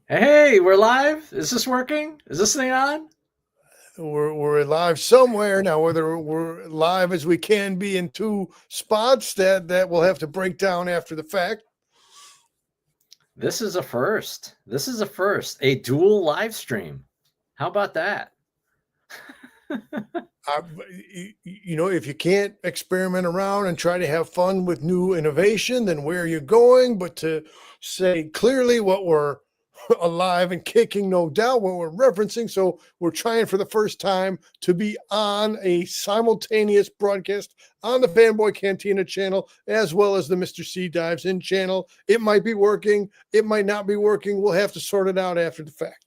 Hey, we're live. Is this working? Is this thing on? We're live somewhere now. Whether we're live as we can be in two spots, that we'll have to break down after the fact. This is a first. This is a first. A dual live stream. How about that? I, if you can't experiment around and try to have fun with new innovation, then where are you going? But to say clearly what we're alive and kicking, no doubt, what we're referencing. So we're trying for the first time to be on a simultaneous broadcast on the Fanboy Cantina channel, as well as the Mr. C Dives In channel. It might be working. It might not be working. We'll have to sort it out after the fact.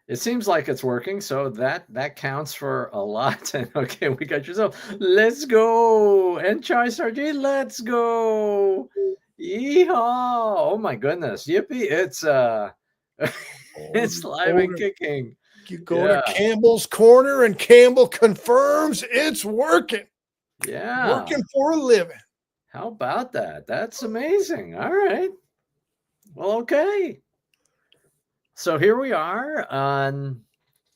It seems like it's working, so that counts for a lot. And okay, we got yourself. Let's go. And Chai Sardine, let's go. Yeehaw. Oh my goodness. Yippee. It's it's live and kicking. You go to Campbell's Corner and Campbell confirms it's working. Yeah. Working for a living. How about that? That's amazing. All right. Well, okay. So here we are on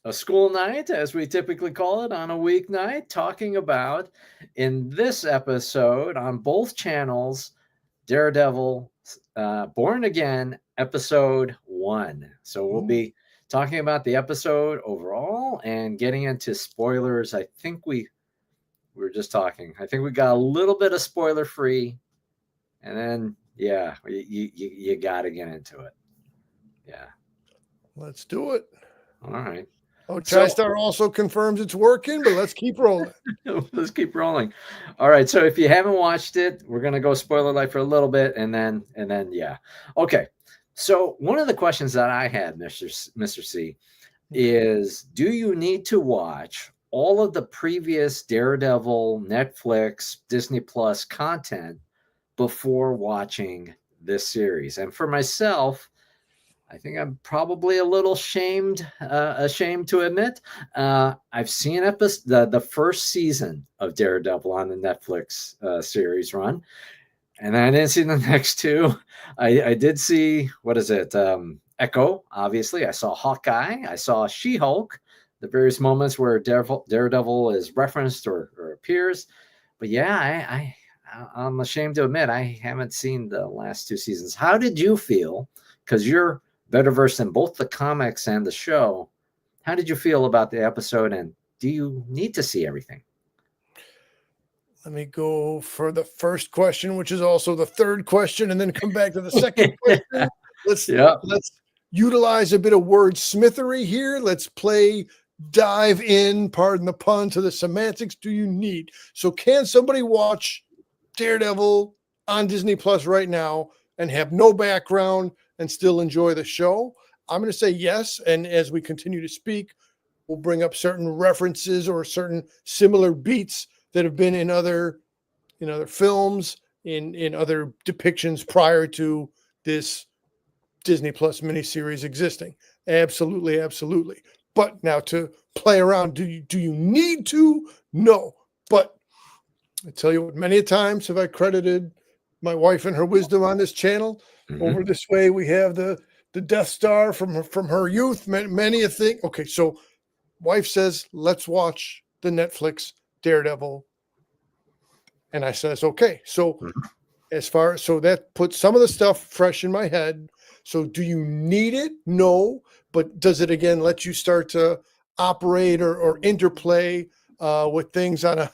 a school night, as we typically call it, on a weeknight, talking about, in this episode on both channels, Daredevil Born Again, episode 1. So we'll be talking about the episode overall and getting into spoilers. I think we were just talking. I think we got a little bit of spoiler free, and then you got to get into it. Yeah. Let's do it. All right. Oh, TriStar also confirms it's working, but let's keep rolling. Let's keep rolling. All right. So if you haven't watched it, we're gonna go spoiler light for a little bit, and then yeah. Okay. So one of the questions that I had, Mr. C, is: do you need to watch all of the previous Daredevil, Netflix, Disney Plus content before watching this series? And for myself, I think I'm probably a little ashamed to admit. I've seen the first season of Daredevil on the Netflix series run, and I didn't see the next two. I did see, what is it? Echo, obviously. I saw Hawkeye. I saw She-Hulk, the various moments where Daredevil is referenced or appears. But yeah, I'm ashamed to admit I haven't seen the last two seasons. How did you feel? Because you're better versed in both the comics and the show. How did you feel about the episode, and do you need to see everything? Let me go for the first question, which is also the third question, and then come back to the second question. Let's utilize a bit of wordsmithery here. Let's dive in, pardon the pun, to the semantics. Do you need? So can somebody watch Daredevil on Disney Plus right now and have no background and still enjoy the show? I'm going to say yes. And as we continue to speak, we'll bring up certain references or certain similar beats that have been in other films, in other depictions prior to this Disney Plus miniseries existing. Absolutely, absolutely. But now to play around, do you need to? No. But I tell you what, many a times have I credited my wife and her wisdom on this channel. Mm-hmm. Over this way, we have the Death Star from her youth. Many a thing. Okay, so wife says, let's watch the Netflix Daredevil. And I says, okay. So that puts some of the stuff fresh in my head. So do you need it? No. But does it again let you start to operate or interplay with things on a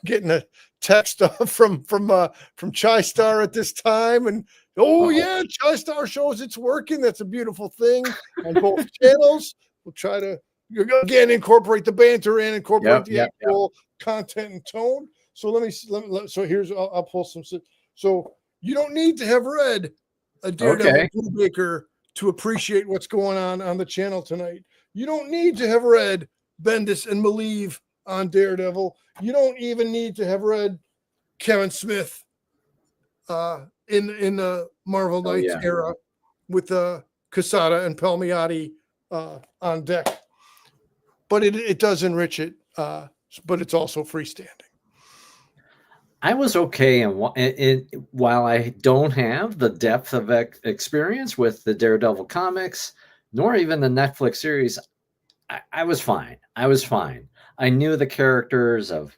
getting a text from TriStar at this time, and yeah, TriStar shows it's working. That's a beautiful thing on both channels. We'll try to again incorporate the banter and incorporate the actual content and tone. So let me so here's I'll pull some. So you don't need to have read a Daredevil Brubaker to appreciate what's going on the channel tonight. You don't need to have read Bendis and Maleev on Daredevil. You don't even need to have read Kevin Smith in the Marvel Knights era with Quesada and Palmiotti on deck. But it does enrich it, but it's also freestanding. I was okay, and while I don't have the depth of experience with the Daredevil comics, nor even the Netflix series, I was fine. I was fine. I knew the characters of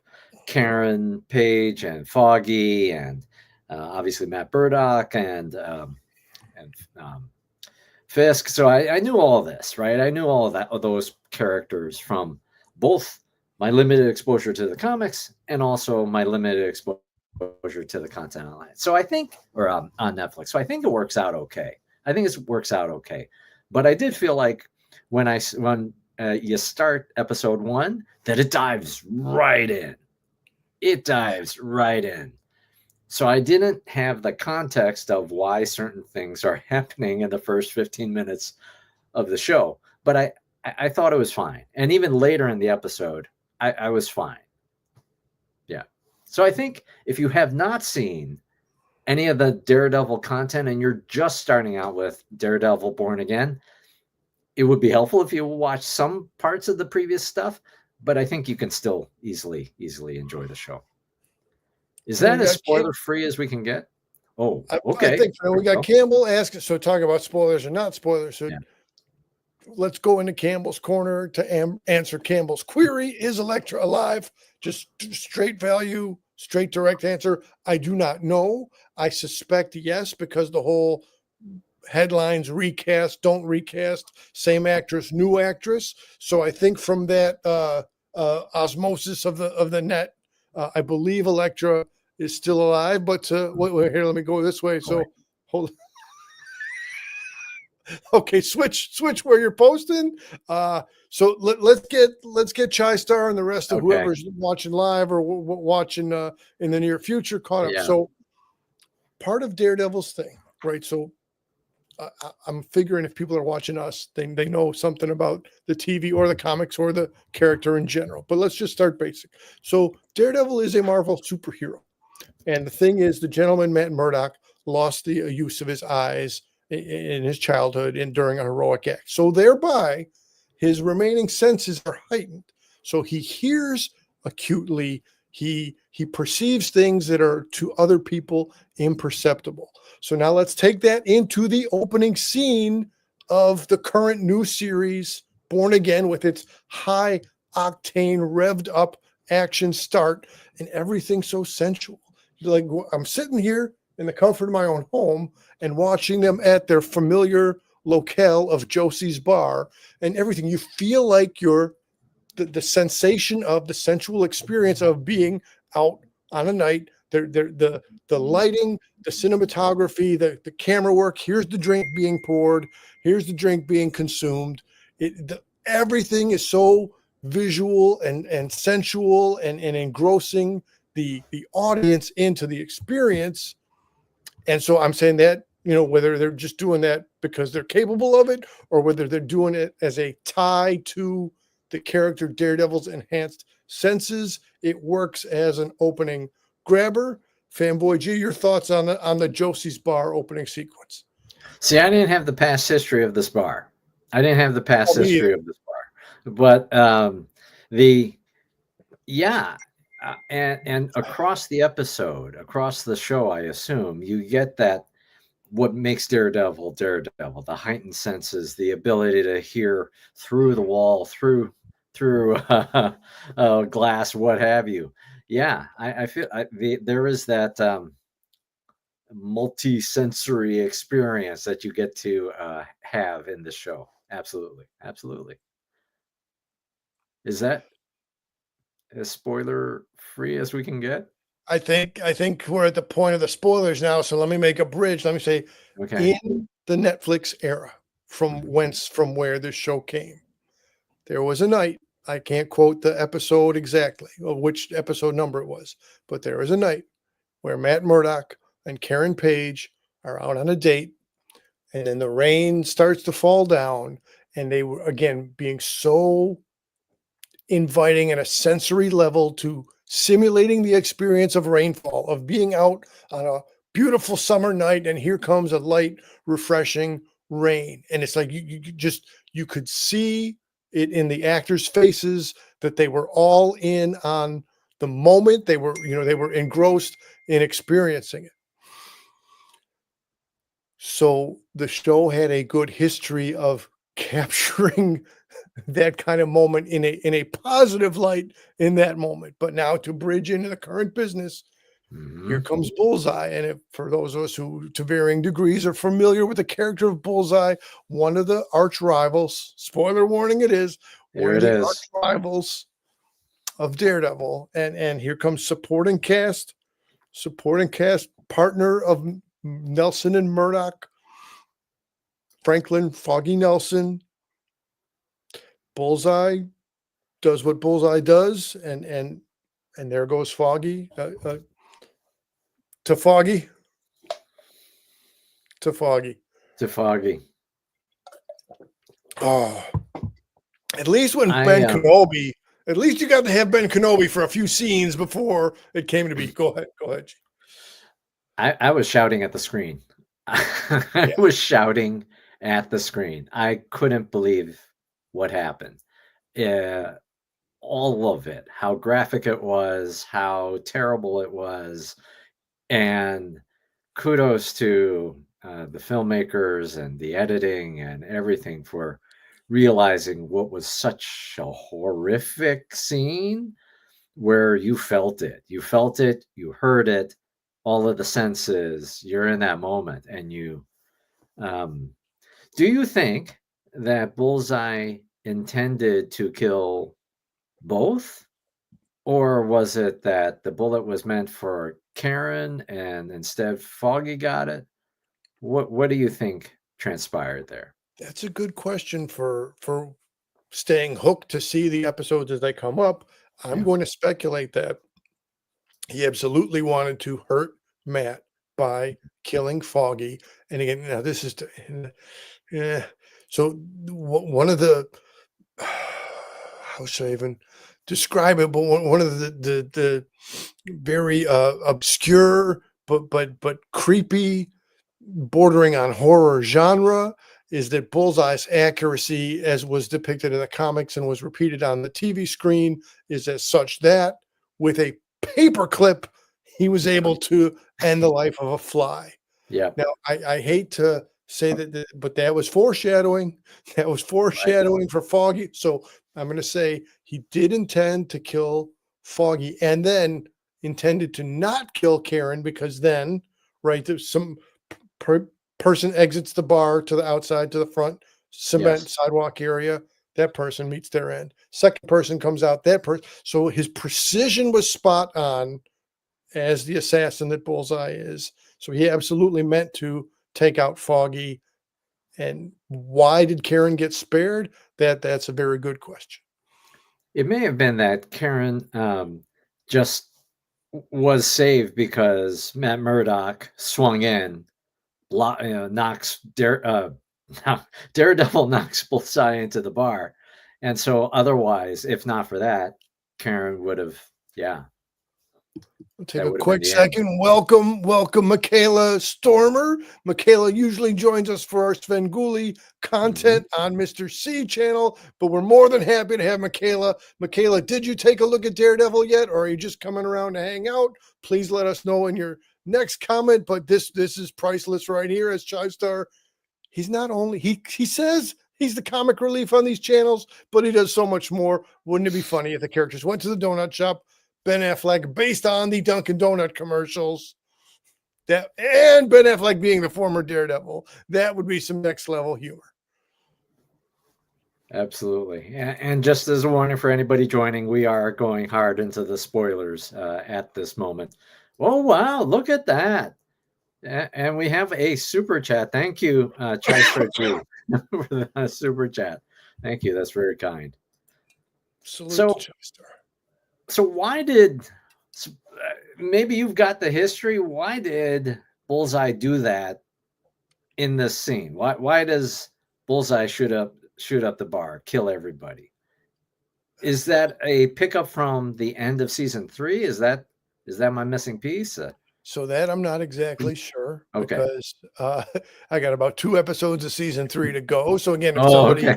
Karen Page and Foggy, and obviously Matt Murdock and Fisk. So I knew all this, right? I knew all of those characters from both my limited exposure to the comics and also my limited exposure to the content online. So I think, or on Netflix. So I think it works out okay. I think it works out okay. But I did feel like when you start episode 1, that it dives right in. It dives right in. So I didn't have the context of why certain things are happening in the first 15 minutes of the show, but I thought it was fine. And even later in the episode, I was fine. Yeah. So I think if you have not seen any of the Daredevil content and you're just starting out with Daredevil Born Again, it would be helpful if you watch some parts of the previous stuff, but I think you can still easily enjoy the show. Is that as spoiler free as we can get? Oh, okay. I think so. We got Campbell asking, so talk about spoilers or not spoilers. So let's go into Campbell's corner to answer Campbell's query. Is Elektra alive? Just straight value, straight direct answer. I do not know. I suspect yes, because the whole headlines recast, don't recast, same actress, new actress. So I think from that osmosis of the net, I believe Elektra is still alive. But here, let me go this way. So hold on. Okay, switch where you're posting. So let's get Chai Star and the rest of whoever's watching live or watching in the near future caught up. So part of Daredevil's thing, right? So I'm figuring if people are watching us, they know something about the TV or the comics or the character in general. But let's just start basic. So Daredevil is a Marvel superhero, and the thing is, the gentleman Matt Murdock lost the use of his eyes in his childhood and during a heroic act. So thereby, his remaining senses are heightened. So he hears acutely. He perceives things that are to other people imperceptible. So now let's take that into the opening scene of the current new series, Born Again, with its high octane, revved up action start and everything so sensual. Like, I'm sitting here in the comfort of my own home and watching them at their familiar locale of Josie's Bar and everything. You feel like you're the sensation of the sensual experience of being out on a night. The lighting, the cinematography, the camera work. Here's the drink being poured. Here's the drink being consumed. Everything is so visual and sensual and engrossing the audience into the experience. And so I'm saying that, whether they're just doing that because they're capable of it or whether they're doing it as a tie to the character Daredevil's enhanced senses, it works as an opening grabber. Fanboy G, your thoughts on the Josie's Bar opening sequence? See, I didn't have the past history of this bar. But and across the episode, across the show, I assume you get that what makes Daredevil, the heightened senses, the ability to hear through the wall, through glass, what have you. Yeah, I feel there is that multi-sensory experience that you get to have in the show. Absolutely. Is that as spoiler free as we can get? I think we're at the point of the spoilers now. So let me make a bridge. Let me say, in the Netflix era, from where this show came, there was a night. I can't quote the episode exactly or which episode number it was, but there was a night where Matt Murdock and Karen Page are out on a date, and then the rain starts to fall down, and they were again being so inviting at a sensory level to simulating the experience of rainfall, of being out on a beautiful summer night, and here comes a light, refreshing rain. And it's like you could see it in the actors' faces that they were all in on the moment. They were engrossed in experiencing it. So the show had a good history of capturing that kind of moment in a positive light in that moment. But now to bridge into the current business, here comes Bullseye. And if, for those of us who to varying degrees are familiar with the character of Bullseye, one of the arch rivals, spoiler warning, it is one of the arch rivals of Daredevil. And here comes supporting cast partner of Nelson and Murdoch, Franklin Foggy Nelson. Bullseye does what Bullseye does, and there goes Foggy. To Foggy. Oh, at least when Ben Kenobi, at least you got to have Ben Kenobi for a few scenes before it came to be. Go ahead. I was shouting at the screen. I was shouting at the screen. I couldn't believe what happened. All of it, how graphic it was, how terrible it was. And kudos to the filmmakers and the editing and everything for realizing what was such a horrific scene where you felt it, you heard it, all of the senses. You're in that moment, and you. Do you think that Bullseye intended to kill both, or was it that the bullet was meant for Karen and instead Foggy got it? What do you think transpired there? That's a good question for staying hooked to see the episodes as they come up. I'm going to speculate that he absolutely wanted to hurt Matt by killing Foggy. And again, now this is so one of the how should I even describe it? But one of the very obscure but creepy, bordering on horror genre is that Bullseye's accuracy, as was depicted in the comics and was repeated on the TV screen, is as such that with a paperclip, he was able to end the life of a fly. Yeah. Now, I hate to say that, but that was foreshadowing. That was foreshadowing for Foggy. So I'm going to say he did intend to kill Foggy and then intended to not kill Karen, because then, right, there's some person exits the bar to the outside, to the front cement sidewalk area. That person meets their end. Second person comes out, that person. So his precision was spot on as the assassin that Bullseye is. So he absolutely meant to take out Foggy. And why did Karen get spared? That's a very good question. It may have been that Karen just was saved because Matt Murdock swung in, knocks Daredevil knocks Bullseye into the bar. And so otherwise, if not for that, Karen would have, We'll take a quick second. Welcome, Michaela Stormer. Michaela usually joins us for our Svengoolie content on Mr. C channel, but we're more than happy to have Michaela. Michaela, did you take a look at Daredevil yet, or are you just coming around to hang out? Please let us know in your next comment. But this is priceless right here as Chystar. He's not only he says he's the comic relief on these channels, but he does so much more. Wouldn't it be funny if the characters went to the donut shop? Ben Affleck, based on the Dunkin' Donut commercials, and Ben Affleck being the former Daredevil, that would be some next level humor. Absolutely. And just as a warning for anybody joining, we are going hard into the spoilers at this moment. Oh, wow. Look at that. And we have a super chat. Thank you, Chystar G, for the super chat. Thank you. That's very kind. Salute to Chystar. So why did, maybe you've got the history, why did Bullseye do that in this scene? Why does Bullseye shoot up the bar, kill everybody? Is that a pickup from the end of season 3? Is that my missing piece? So that I'm not exactly sure Okay. because I got about 2 episodes of season 3 to go. So again, Okay.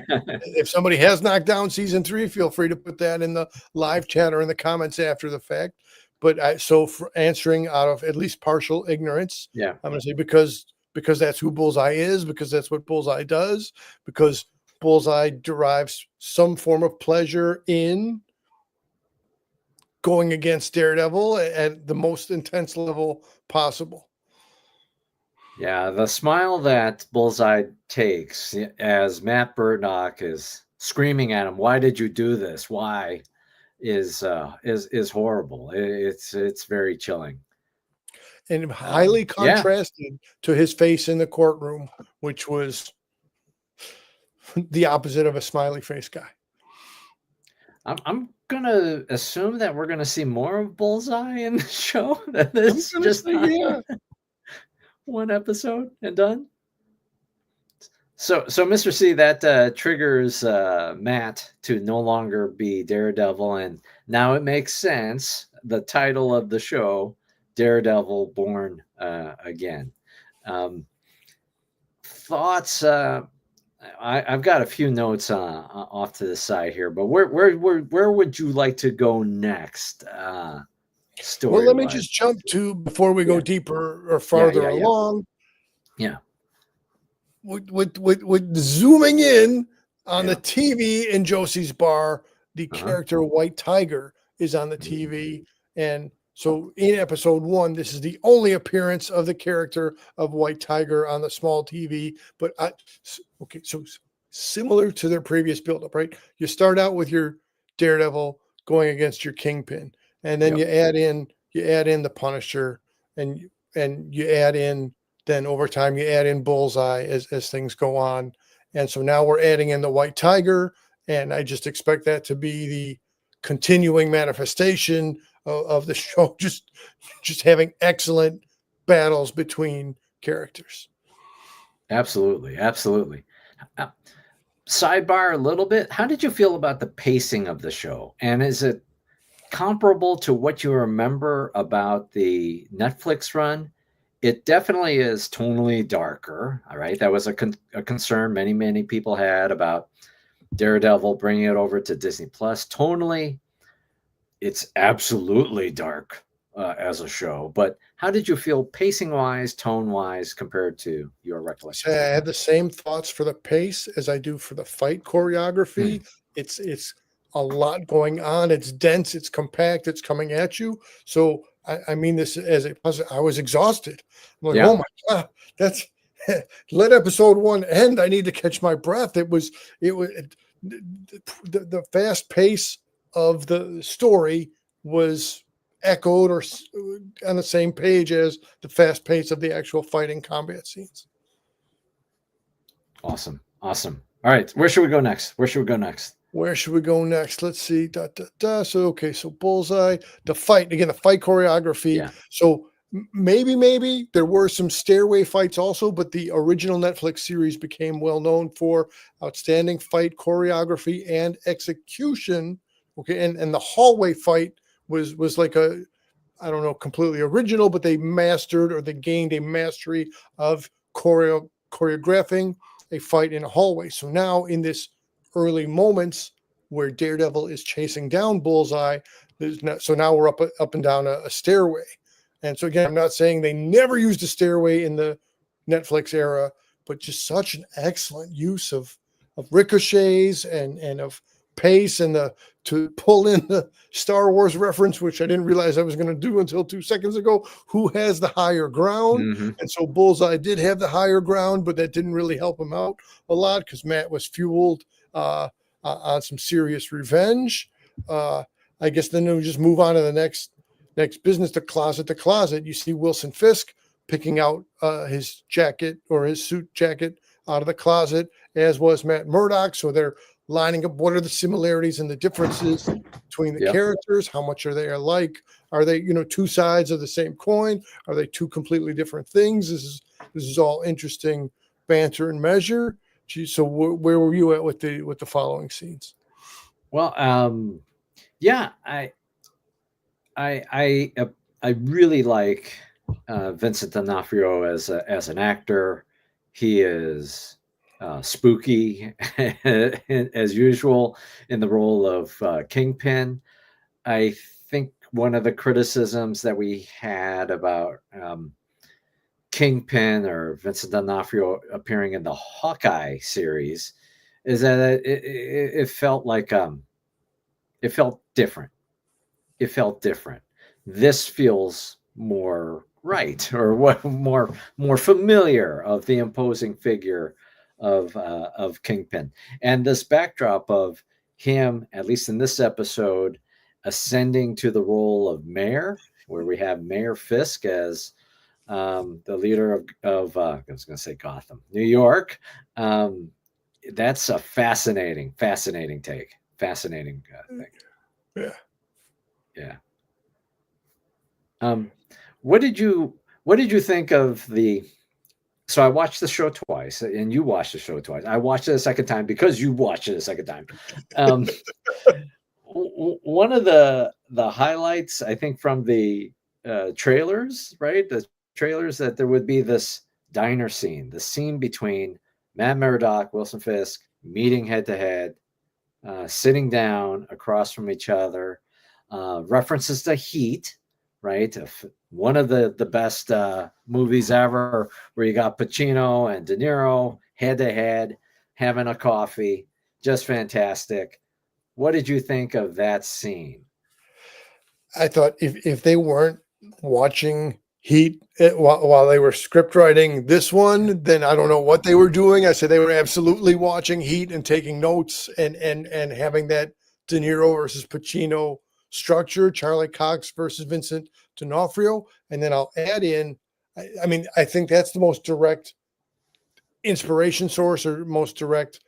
if somebody has knocked down season 3, feel free to put that in the live chat or in the comments after the fact. But so for answering out of at least partial ignorance, Yeah. I'm going to say because that's who Bullseye is, because that's what Bullseye does, because Bullseye derives some form of pleasure in going against Daredevil at the most intense level possible. Yeah, the smile that Bullseye takes as Matt Burdock is screaming at him, "Why did you do this? Why?" is horrible. It's very chilling. And highly Yeah, contrasted to his face in the courtroom, which was the opposite of a smiley face guy. I'm gonna assume that we're gonna see more of Bullseye in the show. That this just Say, not yeah. one episode and done. So Mr. C, that triggers Matt to no longer be Daredevil, and now it makes sense. The title of the show, Daredevil Born Again. Thoughts? I've got a few notes off to the side here, but where would you like to go next? Well, Story let me wise, just jump to before we go yeah, deeper or farther yeah. along. Yeah. With zooming in on the Yeah. TV in Josie's bar, the Uh-huh. character White Tiger is on the Mhm. TV. And so in episode 1, this is the only appearance of the character of White Tiger on the small TV. But okay, so similar to their previous buildup, right? You start out with your Daredevil going against your Kingpin, and then Yep. you add in the Punisher, and you add in, then over time you add in Bullseye as things go on. And so now we're adding in the White Tiger, and I just expect that to be the continuing manifestation of the show, just having excellent battles between characters. Absolutely. Absolutely. Uh, Sidebar a little bit. How did you feel about the pacing of the show? And is it comparable to what you remember about the Netflix run? It definitely is tonally darker. All right. That was a concern many people had about Daredevil bringing it over to Disney Plus. Tonally, it's absolutely dark as a show. But how did you feel pacing wise, tone wise, compared to your So I recollections? had the same thoughts for the pace as I do for the fight Hmm. choreography. It's a lot going on. It's dense. It's compact. It's coming at you. So I mean this as a positive. I was exhausted. I'm like, Yeah. oh my god, that's let episode 1 end. I need to catch my breath. The fast pace of the story was echoed or on the same page as the fast pace of the actual fighting combat scenes. Awesome. Awesome. All right. Where should we go next? Where should we go next? Where should we go next? Let's see. So okay, so Bullseye, the fight again, the fight choreography. Yeah. So maybe there were some stairway fights also, but the original Netflix series became well known for outstanding fight choreography and execution. Okay, and the hallway fight was like a, I don't know, completely original, but they mastered, or they gained a mastery of choreographing a fight in a hallway. So now in this early moments where Daredevil is chasing down Bullseye, so now we're up and down a stairway. And so again, I'm not saying they never used a stairway in the Netflix era, but just such an excellent use of ricochets and of pace, and to pull in the Star Wars reference, which I didn't realize I was going to do until 2 seconds ago. Who has the higher ground? Mm-hmm. And so Bullseye did have the higher ground, but that didn't really help him out a lot because Matt was fueled on some serious revenge. I guess then we just move on to the next business, the closet to closet. You see Wilson Fisk picking out his jacket, or his suit jacket, out of the closet, as was Matt Murdock. So they're lining up what are the similarities and the differences between the Yep. characters. How much are they alike? Are they, two sides of the same coin? Are they two completely different things? This is all interesting banter and measure. Gee, so where were you at with the following scenes? Well, yeah, I really like Vincent D'Onofrio as an actor. He is spooky as usual in the role of Kingpin. I think one of the criticisms that we had about Kingpin or Vincent D'Onofrio appearing in the Hawkeye series is that it felt like it felt different. It felt different. This feels more right, or what more familiar of the imposing figure of Kingpin, and this backdrop of him, at least in this episode, ascending to the role of mayor, where we have Mayor Fisk as the leader of I was going to say Gotham, New York. That's a fascinating take. Fascinating thing. Yeah. Yeah. What did you think of the? So I watched the show twice, and you watched the show twice. I watched it a second time because you watched it a second time. One of the highlights, I think, from the trailers, right? The trailers, that there would be this diner scene, the scene between Matt Murdock, Wilson Fisk, meeting head to head, sitting down across from each other. References to Heat, right? One of the best movies ever, where you got Pacino and De Niro head to head having a coffee. Just fantastic. What did you think of that scene? I thought if they weren't watching Heat while they were script writing this one, then I don't know what they were doing. I said they were absolutely watching Heat and taking notes and having that De Niro versus Pacino structure, Charlie Cox versus Vincent D'Onofrio. And then I'll add in, I mean, I think that's the most direct inspiration source, or most direct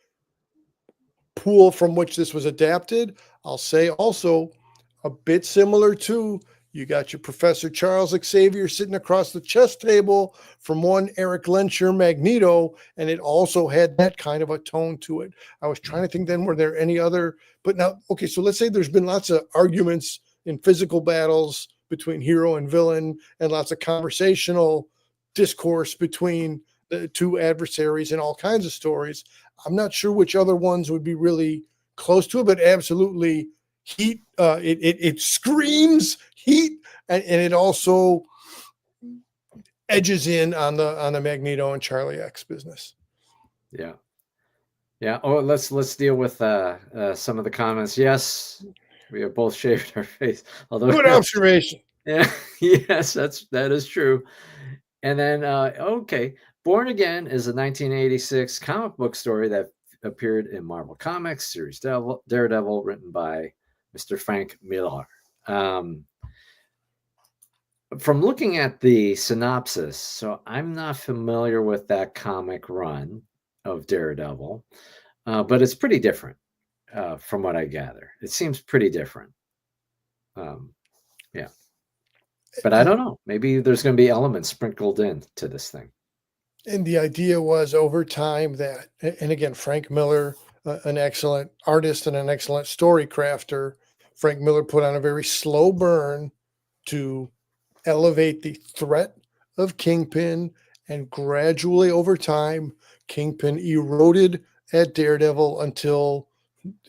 pool from which this was adapted. I'll say also a bit similar to, you got your Professor Charles Xavier sitting across the chess table from one Eric Lenscher Magneto, and it also had that kind of a tone to it. I was trying to think then, were there any other, but now, okay, so let's say there's been lots of arguments in physical battles between hero and villain, and lots of conversational discourse between the two adversaries and all kinds of stories. I'm not sure which other ones would be really close to it, but absolutely Heat. It screams Heat, and it also edges in on the Magneto and Charlie X business. Yeah, yeah. Oh, let's deal with some of the comments. Yes, we have both shaved our face. Although, good observation. Yeah, yes, that is true. And then, okay, Born Again is a 1986 comic book story that appeared in Marvel Comics series Daredevil, written by Mr. Frank Miller. From looking at the synopsis, so I'm not familiar with that comic run of Daredevil, but it's pretty different from what I gather. It seems pretty different. Yeah. But I don't know. Maybe there's going to be elements sprinkled in to this thing. And the idea was over time that, and again, Frank Miller, an excellent artist and an excellent story crafter, Frank Miller put on a very slow burn to elevate the threat of Kingpin, and gradually over time, Kingpin eroded at Daredevil until,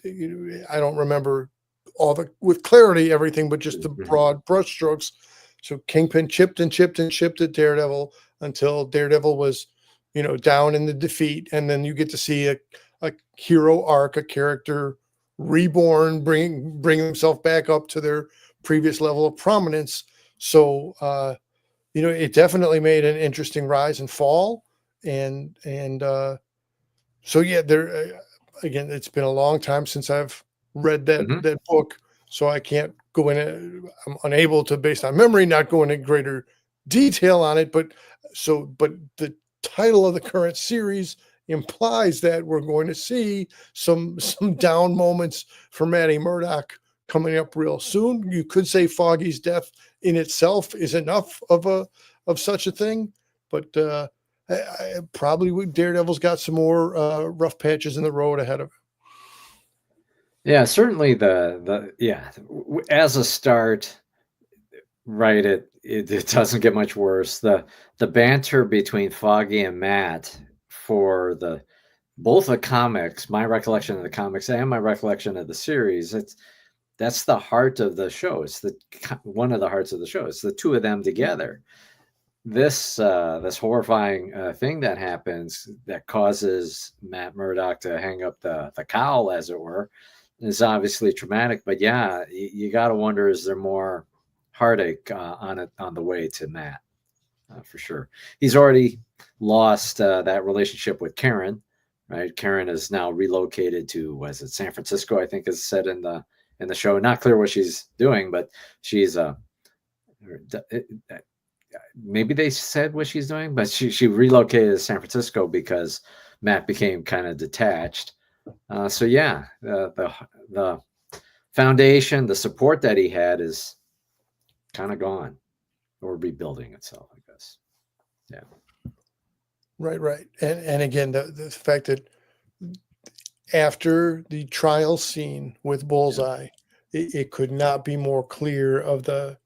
I don't remember all the with clarity everything, but just the broad brushstrokes. So Kingpin chipped and chipped and chipped at Daredevil until Daredevil was, down in the defeat, and then you get to see a hero arc, a character reborn, bring himself back up to their previous level of prominence. So it definitely made an interesting rise and fall, and so yeah, there again, it's been a long time since I've read that book, so I can't go in. I'm unable to, based on memory, not go into greater detail on it. But the title of the current series implies that we're going to see some down moments for Matty Murdock coming up real soon. You could say Foggy's death in itself is enough of such a thing, but I probably Daredevil's got some more rough patches in the road ahead of him. Yeah, certainly as a start, Right. It doesn't get much worse. The banter between Foggy and Matt for the both the comics, my recollection of the comics and my recollection of the series, that's the heart of the show. It's one of the hearts of the show. It's the two of them together. This horrifying thing that happens that causes Matt Murdock to hang up the cowl, as it were, is obviously traumatic. But yeah, you got to wonder, is there more heartache on the way to Matt? For sure, he's already lost that relationship with Karen. Right, Karen is now relocated to, was it San Francisco? I think is said in the show. Not clear what she's doing, but she's maybe they said what she's doing, but she relocated to San Francisco because Matt became kind of detached. So yeah, the foundation, the support that he had is kind of gone, or rebuilding itself, I guess. Yeah. Right. And again, the fact that after the trial scene with Bullseye, it could not be more clear of the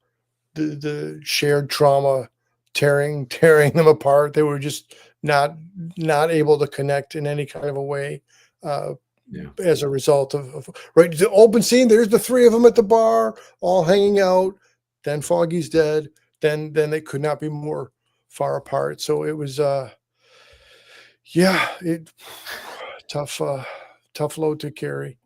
shared trauma tearing them apart. They were just not able to connect in any kind of a way. As a result of right, the open scene, there's the three of them at the bar all hanging out, then Foggy's dead, then they could not be more far apart. So it was tough load to carry.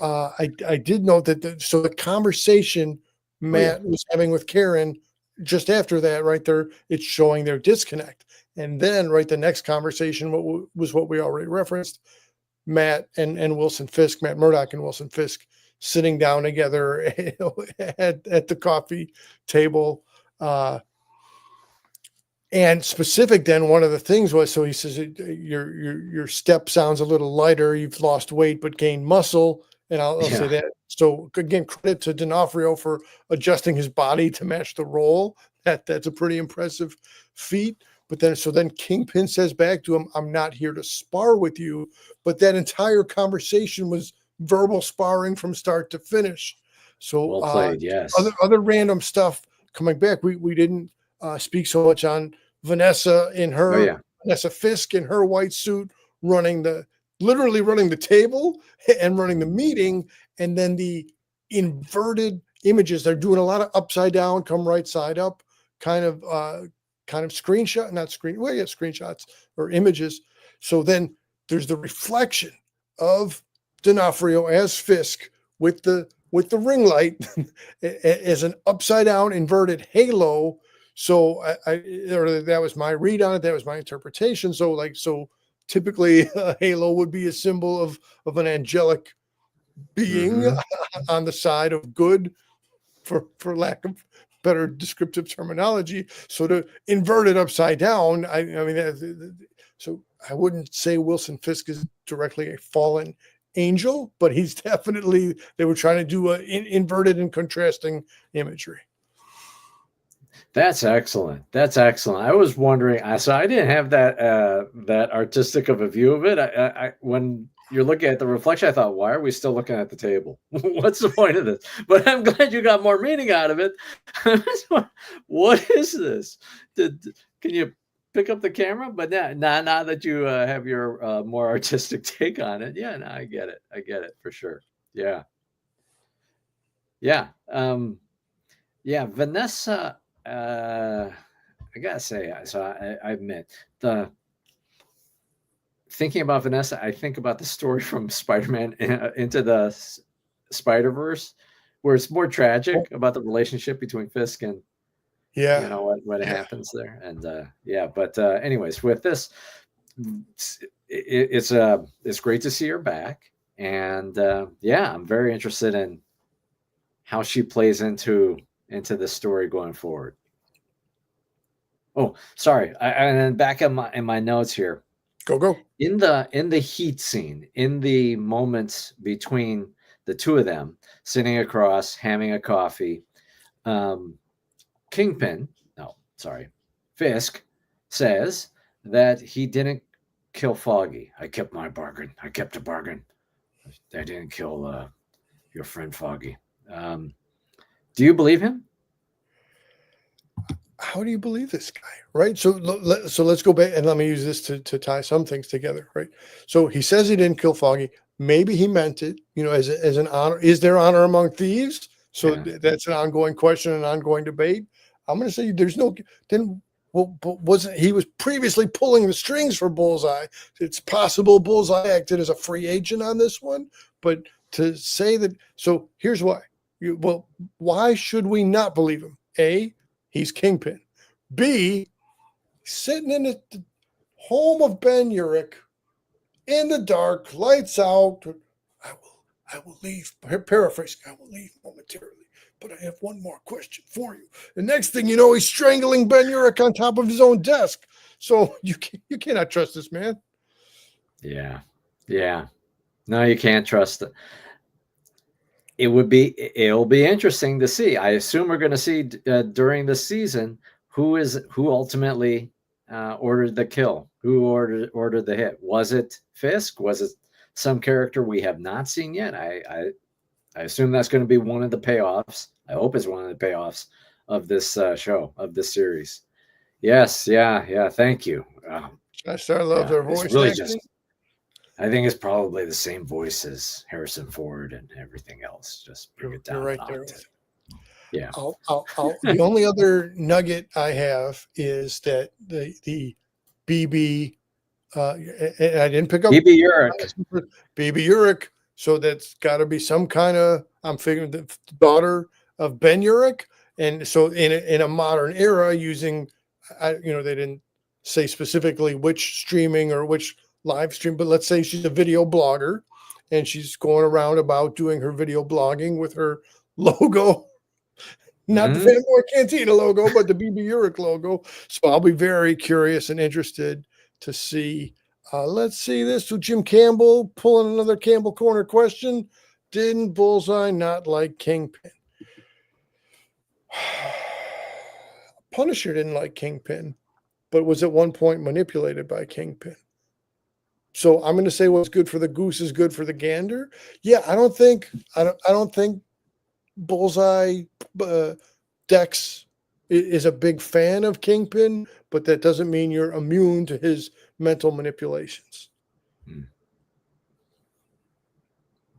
I did note that the conversation Matt was having with Karen just after that, right there, it's showing their disconnect. And then right, the next conversation was what we already referenced. Matt and Wilson Fisk, Matt Murdock and Wilson Fisk sitting down together at the coffee table. And specific, then one of the things was, so he says, your step sounds a little lighter. You've lost weight, but gained muscle. And I'll say that. So again, credit to D'Onofrio for adjusting his body to match the role. That's a pretty impressive feat. But then Kingpin says back to him, "I'm not here to spar with you." But that entire conversation was verbal sparring from start to finish. So well played, yes. Other random stuff coming back. We didn't speak so much on Vanessa in her Vanessa Fisk in her white suit literally running the table and running the meeting, and then the inverted images. They're doing a lot of upside down, come right side up, kind of screenshots or images. So then there's the reflection of D'Onofrio as Fisk with the ring light as an upside down inverted halo. So that was my read on it. That was my interpretation. So typically a halo would be a symbol of an angelic being on the side of good, for lack of better descriptive terminology. So to invert it upside down, I mean, so I wouldn't say Wilson Fisk is directly a fallen angel, but he's definitely, they were trying to do inverted and contrasting imagery. That's excellent. That's excellent. I was wondering, so I didn't have that artistic of a view of it. I when you're looking at the reflection, I thought, why are we still looking at the table? What's the point of this? But I'm glad you got more meaning out of it. What is this? Can you pick up the camera? But now that you have your more artistic take on it, yeah, no, I get it. I get it for sure. Yeah. Yeah. Vanessa. I gotta say, so I admit, thinking about Vanessa, I think about the story from Spider-Man Into the Spider-Verse, where it's more tragic about the relationship between Fisk and what happens there. And but anyways, with this, it's great to see her back, and I'm very interested in how she plays into the story going forward. Oh, sorry. And then back in my notes here. Go. In the heat scene, in the moments between the two of them sitting across, having a coffee, Fisk says that he didn't kill Foggy. I kept my bargain. I kept a bargain. I didn't kill your friend Foggy. Do you believe him? how do you believe this guy? Right. So let's go back and let me use this to tie some things together. Right. So he says he didn't kill Foggy. Maybe he meant it, as an honor. Is there honor among thieves? So that's an ongoing question, an ongoing debate. I'm going to say there's no. Then wasn't he was previously pulling the strings for Bullseye? It's possible Bullseye acted as a free agent on this one, but to say that. So here's why. Why should we not believe him? A, he's Kingpin. B, sitting in the home of Ben Urich in the dark, lights out. I will leave. Paraphrasing, I will leave momentarily. But I have one more question for you. The next thing you know, he's strangling Ben Urich on top of his own desk. So you cannot trust this man. Yeah. No, you can't trust it. It'll be interesting to see. I assume we're going to see during the season who ultimately ordered the kill, who ordered the hit. Was it Fisk? Was it some character we have not seen yet? I assume that's going to be one of the payoffs. I hope it's one of the payoffs of this show, of this series. Yes, yeah. Thank you. I love their voice really acting. I think it's probably the same voice as Harrison Ford and everything else. Just bring it down. You're right there. Yeah. The only other nugget I have is that the BB. I didn't pick up BB Urich. BB Urich. So that's got to be some kind of. I'm figuring the daughter of Ben Urich, and so in a modern era, using, they didn't say specifically which streaming or which live stream, but let's say she's a video blogger and she's going around about doing her video blogging with her logo, not the Fanboy Cantina logo, but the BB Urich logo. So I'll be very curious and interested to see. Let's see this. So Jim Campbell pulling another Campbell Corner question. Didn't Bullseye not like Kingpin? Punisher didn't like Kingpin, but was at one point manipulated by Kingpin. So I'm going to say what's good for the goose is good for the gander. Yeah, I don't think Bullseye Dex is a big fan of Kingpin, but that doesn't mean you're immune to his mental manipulations.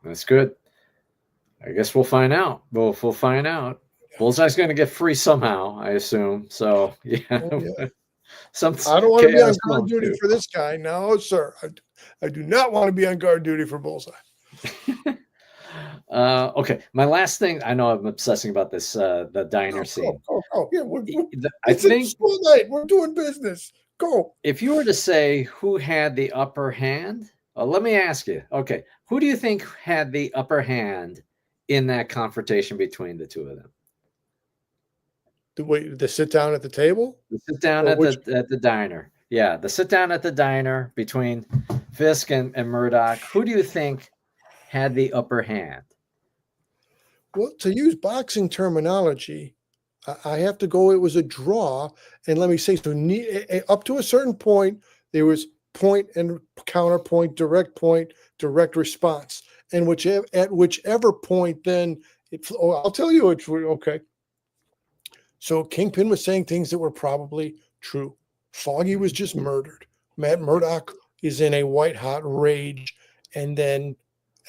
That's good. I guess we'll find out. We'll find out. Bullseye's going to get free somehow, I assume. So yeah. Oh, yeah. I don't want to be on guard duty for this guy. No, sir. I do not want to be on guard duty for Bullseye. Okay. My last thing, I know I'm obsessing about this, the diner scene. Yeah, it's a school night. We're doing business. Go. If you were to say who had the upper hand, let me ask you. Okay. Who do you think had the upper hand in that confrontation between the two of them? The sit down at the table? The sit down at the diner. Yeah, the sit down at the diner between Fisk and Murdoch. Who do you think had the upper hand? Well, to use boxing terminology, I have to go. It was a draw, and let me say so. Up to a certain point, there was point and counterpoint, direct response, and whichever point, then I'll tell you it's okay. So Kingpin was saying things that were probably true. Foggy was just murdered. Matt Murdock is in a white-hot rage and then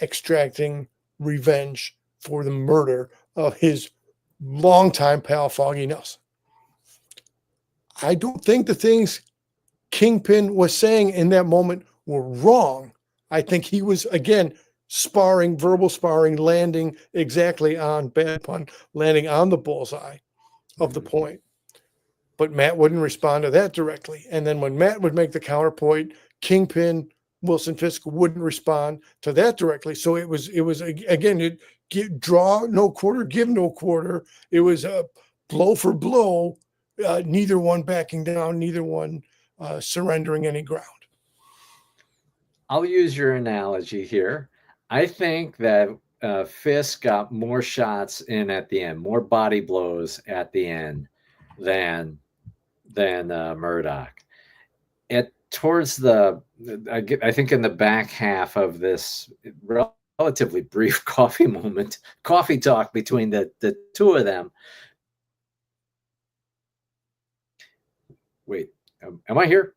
extracting revenge for the murder of his longtime pal, Foggy Nelson. I don't think the things Kingpin was saying in that moment were wrong. I think he was, again, verbal sparring, landing exactly on, bad pun, landing on the bullseye of the point. But Matt wouldn't respond to that directly. And then when Matt would make the counterpoint, Kingpin, Wilson Fisk wouldn't respond to that directly. So it was again, draw no quarter, give no quarter. It was a blow for blow, neither one backing down, neither one surrendering any ground. I'll use your analogy here. I think that Fisk got more shots in at the end, more body blows at the end than Murdoch. Towards I think in the back half of this relatively brief coffee talk between the two of them, Wait, am I here?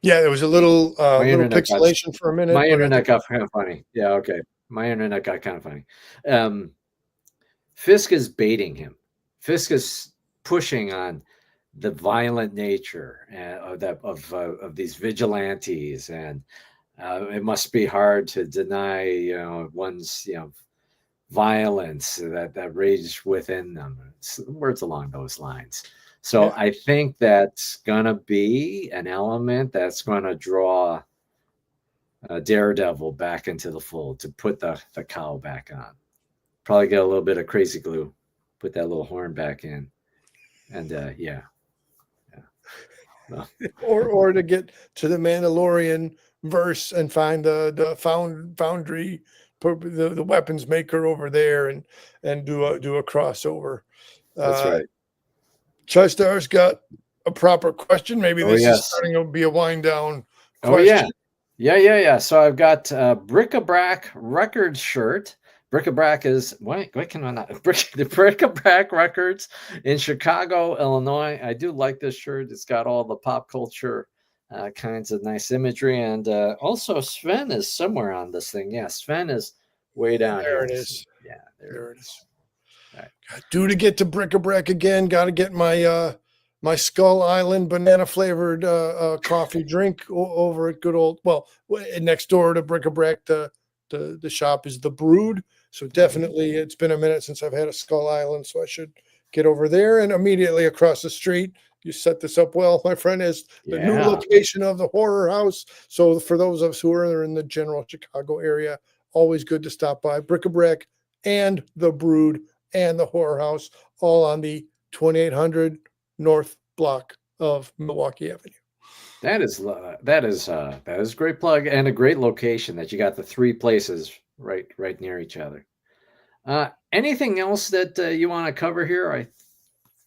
Yeah, there was a little My little internet got pixelation for a minute, my but I internet think got kind of funny. Yeah, okay. My internet got kind of funny. Um, Fisk is baiting him. Fisk is pushing on the violent nature of these vigilantes, and it must be hard to deny one's violence that rage within them. Words along those lines. So yeah, I think that's gonna be an element that's gonna draw Daredevil back into the fold to put the cowl back on. Probably get a little bit of crazy glue, put that little horn back in, and yeah. Well, or to get to the Mandalorian verse and find the foundry, the weapons maker over there, and do a crossover. that's Uh, right. Chestar's got a proper question. Maybe Oh this is yes. starting to be a wind down Oh yeah. question. Yeah. So I've got Bric-a-Brac record shirt. Bric-a-Brac is why can I not the Bric-a-Brac Records in Chicago, Illinois. I do like this shirt. It's got all the pop culture kinds of nice imagery, and also Sven is somewhere on this thing. Yeah, Sven is way down There here. it is. Yeah, There it it is. is. All right. Due to get to Bric-a-Brac again. Got to get my my Skull Island banana flavored coffee drink over at good old next door to Bric-a-Brac. The shop is the Brood. So definitely, it's been a minute since I've had a Skull Island, so I should get over there. And immediately across the street, you set this up well, my friend, is the new Yeah, location of the Horror House. So for those of us who are in the general Chicago area, always good to stop by Bric-a-Brac and the Brood and the Horror House, all on the 2800 North block of Milwaukee Avenue. that is a great plug and a great location that you got the three places right near each other. Anything else that you want to cover here? I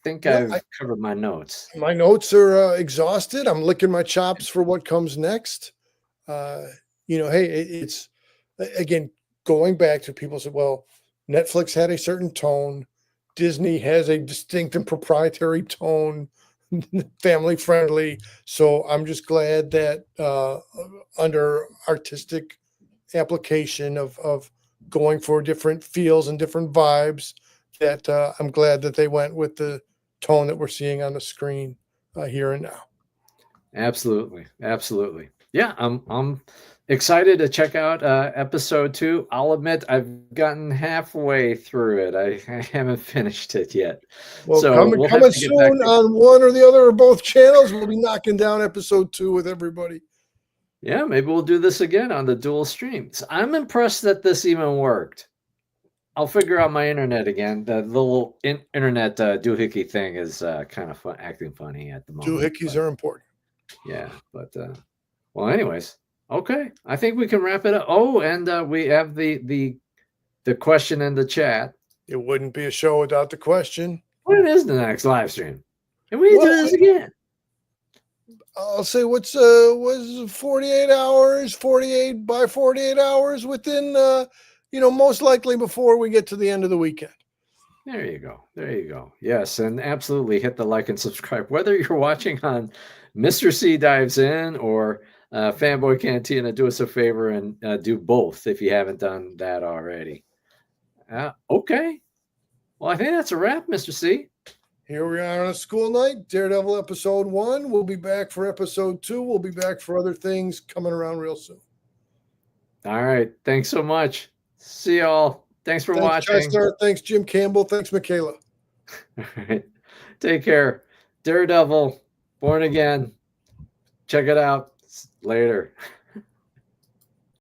think Yeah, I've covered my notes. my notes are exhausted. I'm licking my chops for what comes next. Uh, hey, it's again going back to people said, well, Netflix had a certain tone, Disney has a distinct and proprietary tone, family friendly. So I'm just glad that under artistic application of going for different feels and different vibes, that I'm glad that they went with the tone that we're seeing on the screen here and now. Absolutely. Yeah, I'm excited to check out episode 2. I'll admit I've gotten halfway through it. I haven't finished it yet, Well, so we'll have coming to get back soon to. on one or the other or both channels. We'll be knocking down episode 2 with everybody. Yeah, maybe we'll do this again on the dual streams. I'm impressed that this even worked. I'll figure out my internet again. The little internet doohickey thing is kind of acting funny at the moment. Doohickeys are important. Yeah, but well, anyways, okay. I think we can wrap it up. Oh, and we have the question in the chat. It wouldn't be a show without the question. When is the next live stream? And we do this again. I'll say what's was 48 hours, 48 by 48 hours within most likely before we get to the end of the weekend. There you go. Yes, and absolutely hit the like and subscribe. Whether you're watching on Mr. C Dives In or Fanboy Cantina, do us a favor and do both if you haven't done that already. Okay. Well, I think that's a wrap, Mr. C. Here we are on a school night, Daredevil episode 1. We'll be back for episode 2. We'll be back for other things coming around real soon. All right. Thanks so much. See y'all. Thanks for watching. Chester. Thanks, Jim Campbell. Thanks, Michaela. All right. Take care. Daredevil, Born Again. Check it out later.